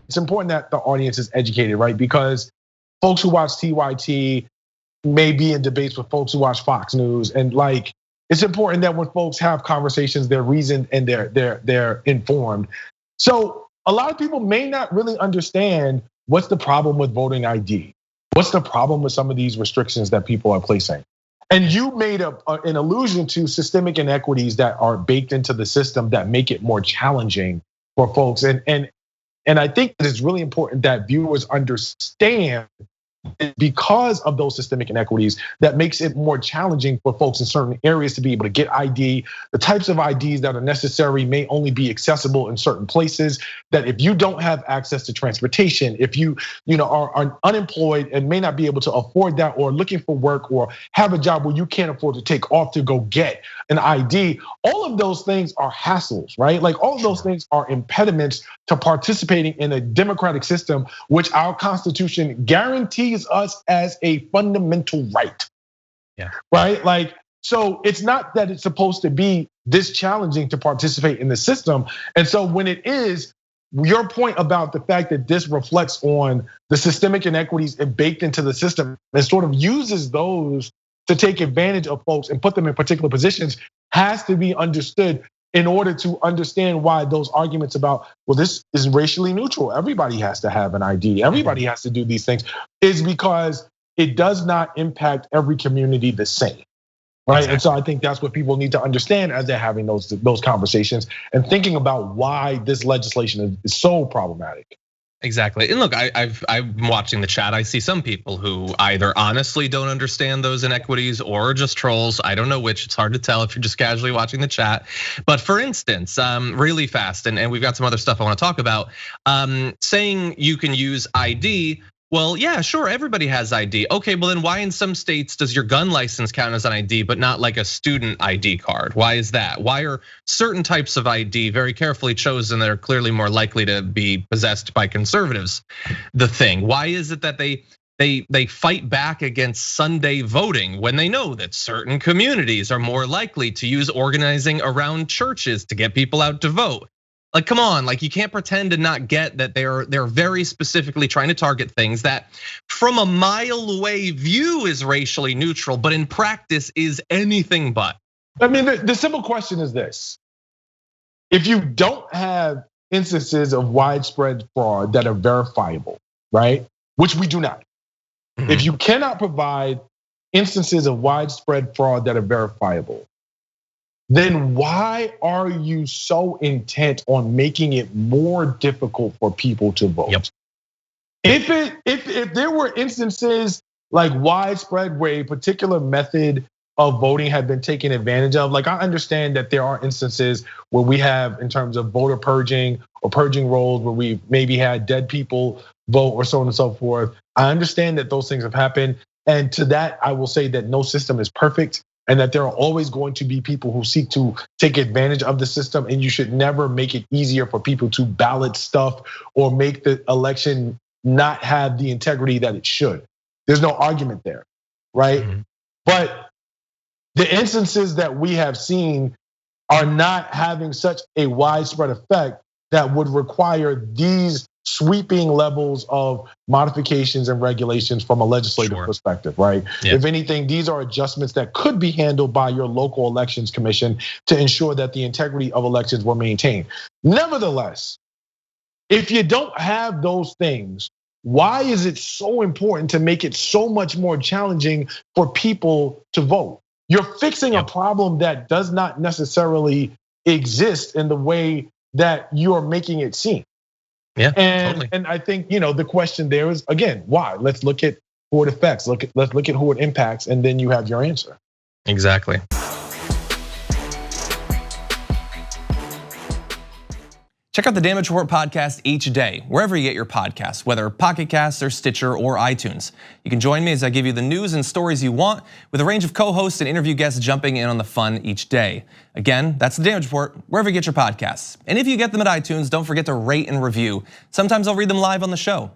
it's important that the audience is educated, right? Because folks who watch TYT may be in debates with folks who watch Fox News, and like, it's important that when folks have conversations, they're reasoned and they're informed. So a lot of people may not really understand what's the problem with voting ID. What's the problem with some of these restrictions that people are placing? And you made an allusion to systemic inequities that are baked into the system that make it more challenging for folks. And I think that it's really important that viewers understand, because of those systemic inequities, that makes it more challenging for folks in certain areas to be able to get ID. The types of IDs that are necessary may only be accessible in certain places. That if you don't have access to transportation, if you are unemployed and may not be able to afford that, or looking for work, or have a job where you can't afford to take off to go get an ID, all of those things are hassles, right? Like, all of those things are impediments to participating in a democratic system, which our Constitution guarantees us as a fundamental right. Yeah. Right? Like, so it's not that it's supposed to be this challenging to participate in the system. And so when it is, your point about the fact that this reflects on the systemic inequities baked into the system and sort of uses those to take advantage of folks and put them in particular positions has to be understood in order to understand why those arguments about, well, this is racially neutral, everybody has to have an ID, everybody has to do these things, is because it does not impact every community the same, right? Exactly. And so I think that's what people need to understand as they're having those conversations and thinking about why this legislation is so problematic. Exactly, and look, I'm watching the chat. I see some people who either honestly don't understand those inequities or just trolls. I don't know which. It's hard to tell if you're just casually watching the chat. But for instance, really fast, and we've got some other stuff I want to talk about. Saying you can use ID. Well, yeah, sure, everybody has ID. Okay, well then why in some states does your gun license count as an ID, but not like a student ID card? Why is that? Why are certain types of ID very carefully chosen that are clearly more likely to be possessed by conservatives the thing? Why is it that they fight back against Sunday voting when they know that certain communities are more likely to use organizing around churches to get people out to vote? Like, come on, like, you can't pretend to not get that they're very specifically trying to target things that from a mile away view is racially neutral, but in practice is anything but. I mean, the simple question is this: if you don't have instances of widespread fraud that are verifiable, right? Which we do not. Mm-hmm. If you cannot provide instances of widespread fraud that are verifiable, then why are you so intent on making it more difficult for people to vote? Yep. If there were instances like widespread where a particular method of voting had been taken advantage of, like, I understand that there are instances where we have, in terms of voter purging or purging rolls, where we maybe had dead people vote or so on and so forth. I understand that those things have happened. And to that, I will say that no system is perfect, and that there are always going to be people who seek to take advantage of the system, and you should never make it easier for people to ballot stuff or make the election not have the integrity that it should. There's no argument there, right? Mm-hmm. But the instances that we have seen are not having such a widespread effect that would require these sweeping levels of modifications and regulations from a legislative perspective, right? Yeah. If anything, these are adjustments that could be handled by your local elections commission to ensure that the integrity of elections were maintained. Nevertheless, if you don't have those things, why is it so important to make it so much more challenging for people to vote? You're fixing a problem that does not necessarily exist in the way that you are making it seem. Yeah, totally. And I think, the question there is, again, why? Let's look at who it affects. Let's look at who it impacts, and then you have your answer. Exactly. Check out the Damage Report podcast each day, wherever you get your podcasts, whether Pocket Casts or Stitcher or iTunes. You can join me as I give you the news and stories you want, with a range of co-hosts and interview guests jumping in on the fun each day. Again, that's the Damage Report, wherever you get your podcasts. And if you get them at iTunes, don't forget to rate and review. Sometimes I'll read them live on the show.